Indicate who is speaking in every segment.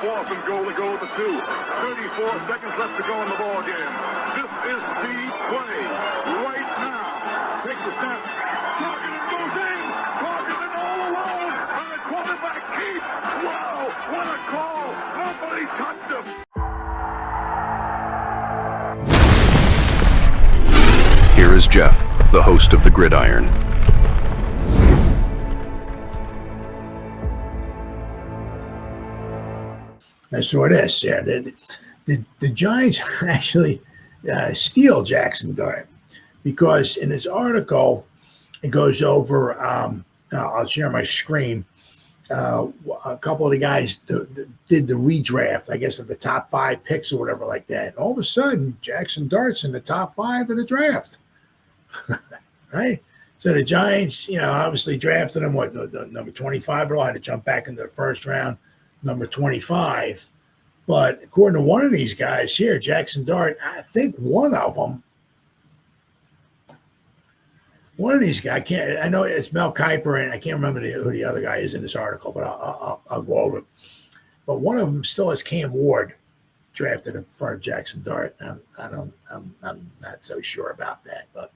Speaker 1: 4th and goal to go to 2. 34 seconds left to go in the ball game. This is the play right now. Takes the snap. Targeted goes in. Targeted all alone. And the quarterback keeps. Wow, what a call. Nobody touched him.
Speaker 2: Here is Jeff, the host of the Gridiron.
Speaker 3: I saw this. Yeah, the Giants actually steal Jaxson Dart because in his article, it goes over, I'll share my screen, a couple of the guys did the redraft, I guess, of the top 5 picks or whatever like that. And all of a sudden, Jaxson Dart's in the top 5 of the draft. Right? So the Giants, obviously drafted him, the number 25 or I had to jump back into the first round, number 25. But according to one of these guys here, Jaxson Dart, I think one of these guys, I know it's Mel Kiper, and I can't remember who the other guy is in this article, but I'll go over it. But one of them still has Cam Ward drafted in front of Jaxson Dart. I'm not so sure about that, but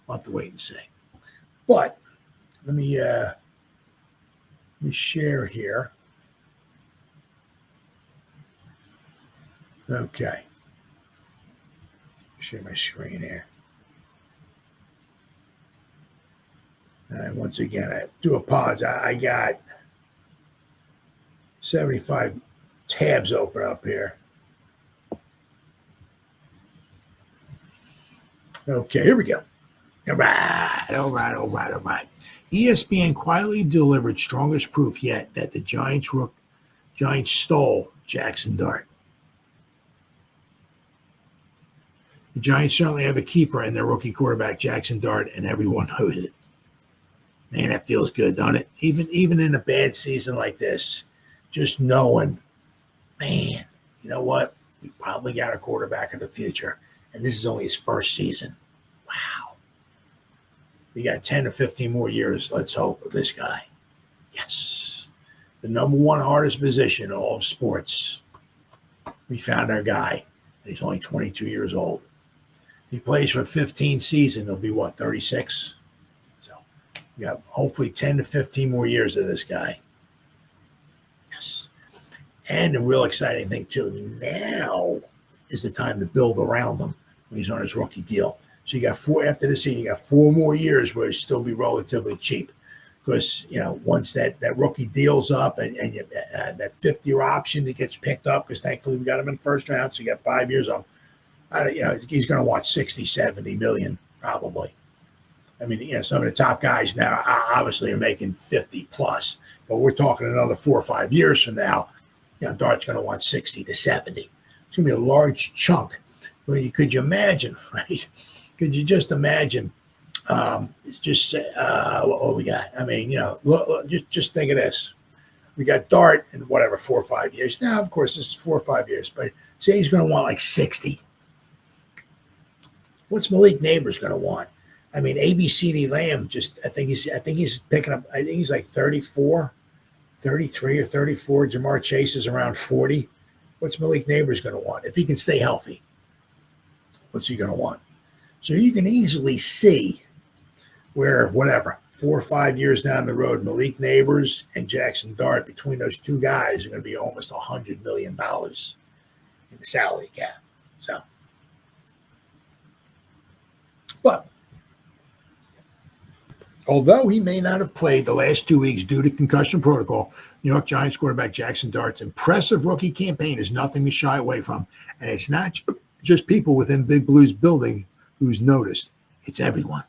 Speaker 3: I'll have to wait and see. But let me share here. Okay. Share my screen here. And once again, I do apologize. I got 75 tabs open up here. Okay, here we go. All right. ESPN quietly delivered strongest proof yet that the Giants stole Jaxson Dart. The Giants certainly have a keeper in their rookie quarterback, Jaxson Dart, and everyone knows it. Man, that feels good, doesn't it? Even in a bad season like this, just knowing, man, you know what? We probably got a quarterback of the future, and this is only his first season. Wow. We got 10 to 15 more years, let's hope, of this guy. Yes. The number one hardest position in all of sports. We found our guy. He's only 22 years old. He plays for 15 seasons. He'll be, 36? So you have hopefully 10 to 15 more years of this guy. Yes. And the real exciting thing, too, now is the time to build around him when he's on his rookie deal. So you got after this season, you got 4 more years where he'll still be relatively cheap. Because, once that rookie deal's up and that 5th-year option that gets picked up, because thankfully we got him in the first round, so you got 5 years of him. He's going to want 60, 70 million probably. I mean, some of the top guys now obviously are making 50 plus, but we're talking another 4 or 5 years from now. Dart's going to want 60 to 70. It's going to be a large chunk. Could you imagine, right? Could you just imagine? It's just what we got. I mean, look, just think of this. We got Dart in 4 or 5 years. Now, of course, this is 4 or 5 years, but say he's going to want like 60. What's Malik Neighbors going to want? I mean, ABCD Lamb I think he's picking up. I think he's like 34, 33 or 34. Jamar Chase is around 40. What's Malik Neighbors going to want if he can stay healthy? What's he going to want? So you can easily see where 4 or 5 years down the road, Malik Neighbors and Jaxson Dart, between those two guys, are going to be almost $100 million in the salary cap. So, but although he may not have played the last 2 weeks due to concussion protocol, New York Giants quarterback Jaxson Dart's impressive rookie campaign is nothing to shy away from. And it's not just people within Big Blue's building who's noticed. It's everyone.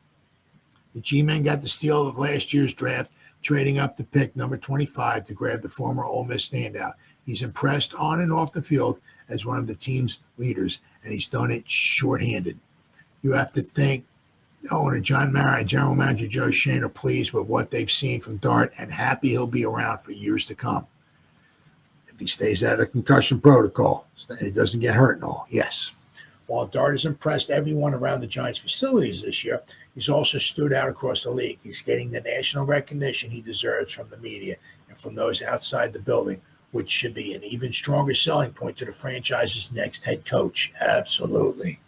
Speaker 3: The G-Men got the steal of last year's draft, trading up to pick number 25 to grab the former Ole Miss standout. He's impressed on and off the field as one of the team's leaders, and he's done it shorthanded. You have to think owner John Mara and general manager Joe Schoen are pleased with what they've seen from Dart and happy he'll be around for years to come. If he stays out of concussion protocol and he doesn't get hurt and all, yes. While Dart has impressed everyone around the Giants' facilities this year, he's also stood out across the league. He's getting the national recognition he deserves from the media and from those outside the building which should be an even stronger selling point to the franchise's next head coach. Absolutely.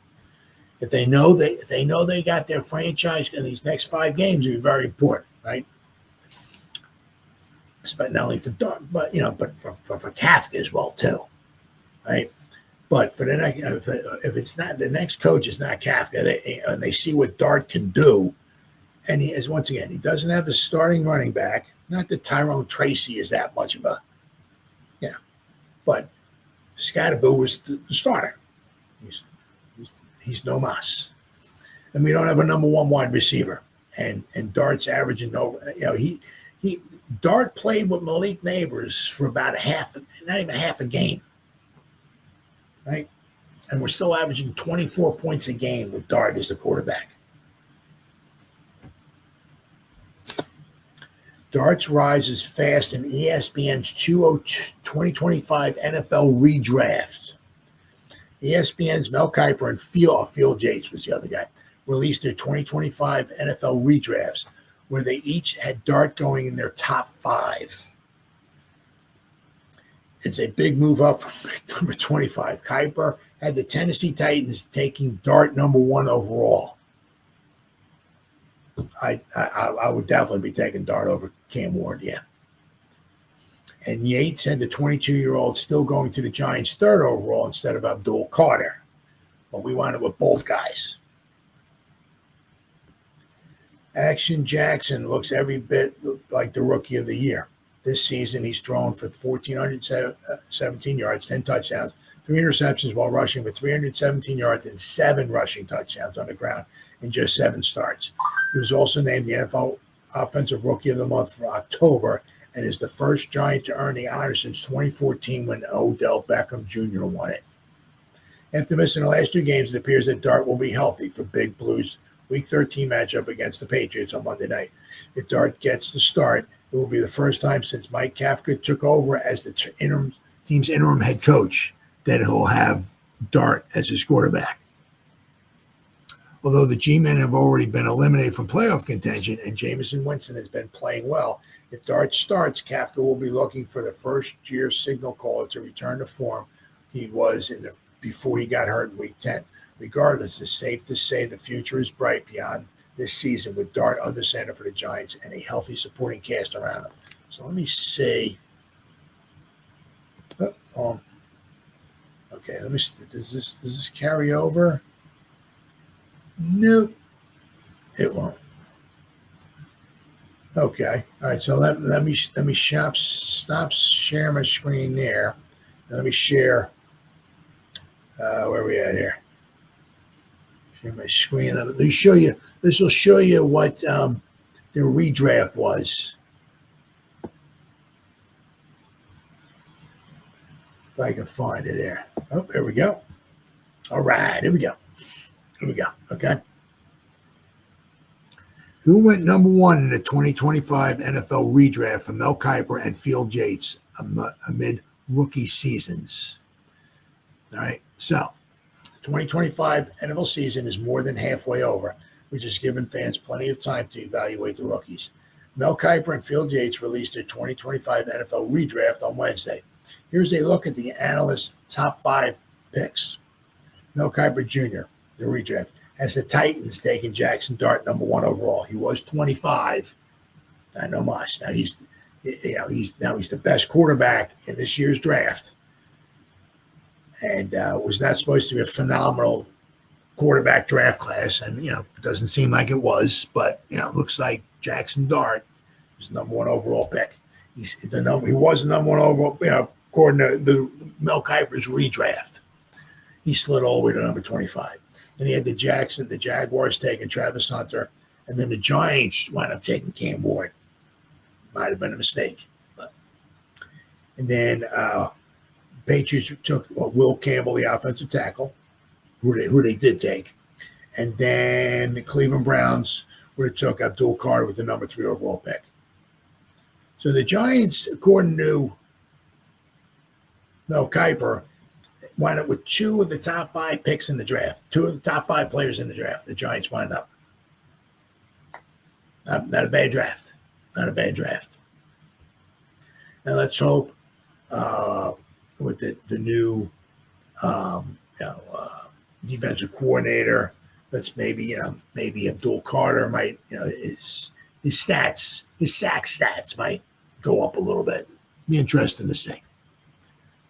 Speaker 3: If they know they got their franchise in these next 5 games, it'll be very important, right? But not only for Dart, but for Kafka as well too, right? But for the next, if it's not the next coach is not Kafka, and they see what Dart can do, and he is once again he doesn't have the starting running back. Not that Tyrone Tracy is that much of a, but Scatterboo was the starter. He's no mas, and we don't have a number 1 wide receiver, and Dart's averaging over. Dart played with Malik Neighbors for about not even half a game, right? And we're still averaging 24 points a game with Dart as the quarterback. Dart's rise is fast in ESPN's 2025 NFL redraft. ESPN's Mel Kiper and Field Yates was the other guy, released their 2025 NFL redrafts, where they each had Dart going in their top 5. It's a big move up from number 25. Kiper had the Tennessee Titans taking Dart number 1 overall. I would definitely be taking Dart over Cam Ward, yeah. And Yates had the 22-year-old still going to the Giants 3rd overall instead of Abdul Carter. But we wound up with both guys. Action Jackson looks every bit like the rookie of the year. This season, he's thrown for 1,417 yards, 10 touchdowns, 3 interceptions while rushing for 317 yards and 7 rushing touchdowns on the ground in just 7 starts. He was also named the NFL Offensive Rookie of the Month for October and is the first Giant to earn the honor since 2014 when Odell Beckham Jr. won it. After missing the last 2 games, it appears that Dart will be healthy for Big Blue's Week 13 matchup against the Patriots on Monday night. If Dart gets the start, it will be the first time since Mike Kafka took over as the team's interim head coach that he'll have Dart as his quarterback. Although the G-men have already been eliminated from playoff contention and Jameson Winston has been playing well, if Dart starts, Kafka will be looking for the first-year signal caller to return to form he was before he got hurt in Week 10. Regardless, it's safe to say the future is bright beyond this season with Dart under center for the Giants and a healthy supporting cast around him. So let me see. Okay, let me see. Does this carry over? Nope, it won't. Okay, all right. So let me stop sharing my screen there. And let me share. Where are we at here? Share my screen. Let me show you. This will show you what the redraft was. If I can find it there. Oh, there we go. All right, here we go. Okay. Who went number 1 in the 2025 NFL redraft for Mel Kiper and Field Yates amid rookie seasons? All right. So, 2025 NFL season is more than halfway over, which has given fans plenty of time to evaluate the rookies. Mel Kiper and Field Yates released their 2025 NFL redraft on Wednesday. Here's a look at the analysts' top 5 picks. Mel Kiper Jr., the redraft, has the Titans taking Jaxson Dart number 1 overall. He was 25. Not no much. Now he's the best quarterback in this year's draft. And was not supposed to be a phenomenal quarterback draft class. And, it doesn't seem like it was, but, it looks like Jaxson Dart was the number 1 overall pick. He was the number 1 overall, according to the Mel Kiper's redraft. He slid all the way to number 25. And he had the Jaguars taking Travis Hunter, and then the Giants wound up taking Cam Ward. Might have been a mistake. And then Patriots took Will Campbell, the offensive tackle, who they did take. And then the Cleveland Browns would have took Abdul Carter with the number 3 overall pick. So the Giants, according to Mel Kiper, wound up with 2 of the top 5 picks in the draft. 2 of the top 5 players in the draft. The Giants wound up. Not a bad draft. Not a bad draft. And let's hope with the new defensive coordinator. That's maybe Abdul Carter might his sack stats might go up a little bit. Be interesting to see.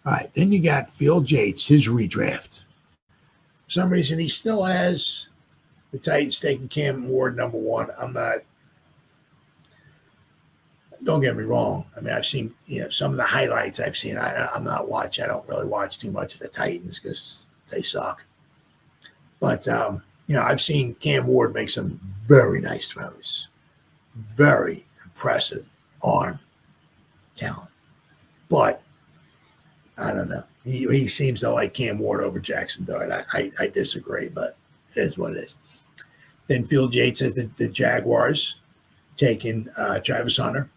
Speaker 3: All right, then you got Phil Yates, his redraft. For some reason, he still has the Titans taking Cam Ward number one. I'm not. Don't get me wrong. I mean, I've seen some of the highlights. I've seen. I'm not watching. I don't really watch too much of the Titans because they suck. But I've seen Cam Ward make some very nice throws, very impressive arm talent. But I don't know. He seems to like Cam Ward over Jaxson Dart. I disagree, but it is what it is. Then Phil Yates has the Jaguars taking Travis Hunter,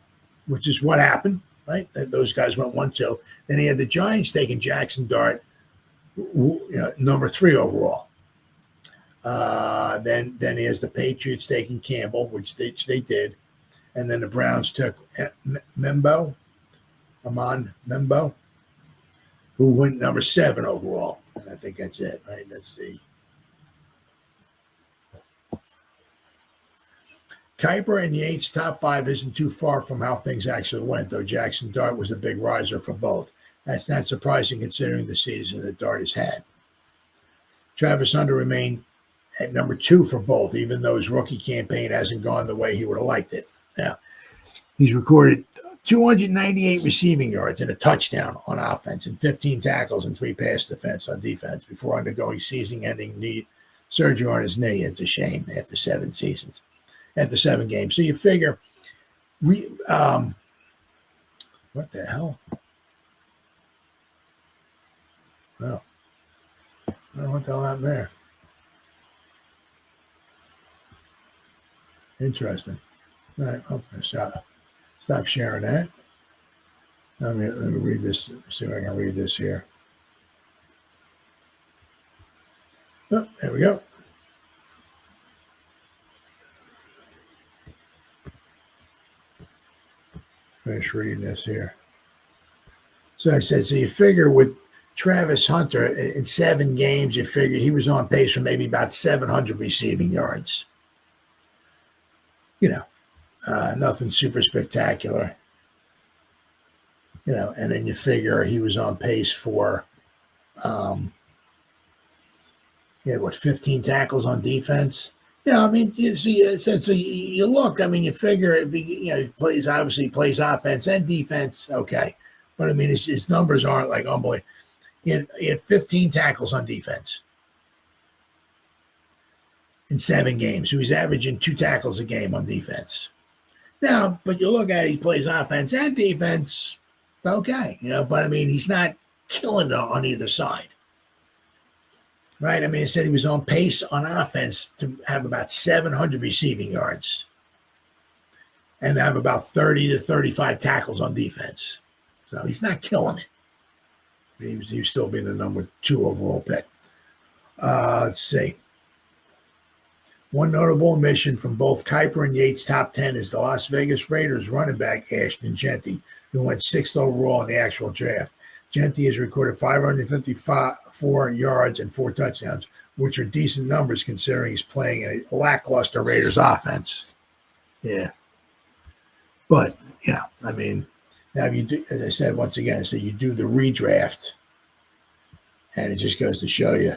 Speaker 3: which is what happened, right? Those guys went 1-2. Then he had the Giants taking Jaxson Dart, number 3 overall. Then he has the Patriots taking Campbell, which they did. And then the Browns took Amon Membo, who went number 7 overall. And I think that's it, right? That's the Kuiper and Yates' top 5 isn't too far from how things actually went, though Jaxson Dart was a big riser for both. That's not surprising considering the season that Dart has had. Travis Hunter remained at number 2 for both, even though his rookie campaign hasn't gone the way he would have liked it. Now, he's recorded 298 receiving yards and a touchdown on offense and 15 tackles and 3 pass defense on defense before undergoing season-ending knee surgery on his knee. It's a shame after 7 games. So you figure, what the hell? Well, I don't know what the hell happened there. Interesting. All right, stop sharing that. Let me read this. See if I can read this here. Oh, there we go. Finish reading this here. So I said, so you figure with Travis Hunter in 7 games, you figure he was on pace for maybe about 700 receiving yards. Nothing super spectacular. And then you figure he was on pace for, 15 tackles on defense? So you look, you figure, he plays offense and defense, okay. But, his numbers aren't like, oh, boy. He had 15 tackles on defense in 7 games. So he's averaging 2 tackles a game on defense. Now, but you look at it, he plays offense and defense, okay. But, he's not killing it on either side. Right? It said he was on pace on offense to have about 700 receiving yards and have about 30 to 35 tackles on defense. So he's not killing it. He was still being the number 2 overall pick. Let's see. One notable omission from both Kuiper and Yates' top 10 is the Las Vegas Raiders running back Ashton Jeanty, who went 6th overall in the actual draft. Jeanty has recorded 554 yards and 4 touchdowns, which are decent numbers considering he's playing in a lackluster Raiders offense. Yeah. But, now if you do, as I said, once again, you do the redraft, and it just goes to show you,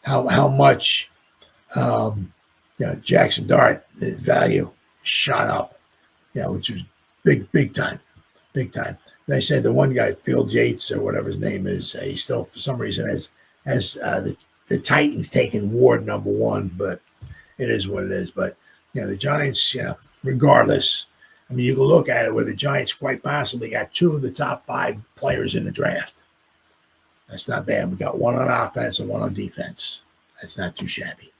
Speaker 3: how much, Jaxson Dart, his value shot up, which was big time. And I said the one guy, Phil Yates or whatever his name is, he still for some reason has the Titans taking Ward number 1, but it is what it is. But the Giants, regardless, you can look at it where the Giants quite possibly got 2 of the top 5 players in the draft. That's not bad. We got 1 on offense and 1 on defense. That's not too shabby.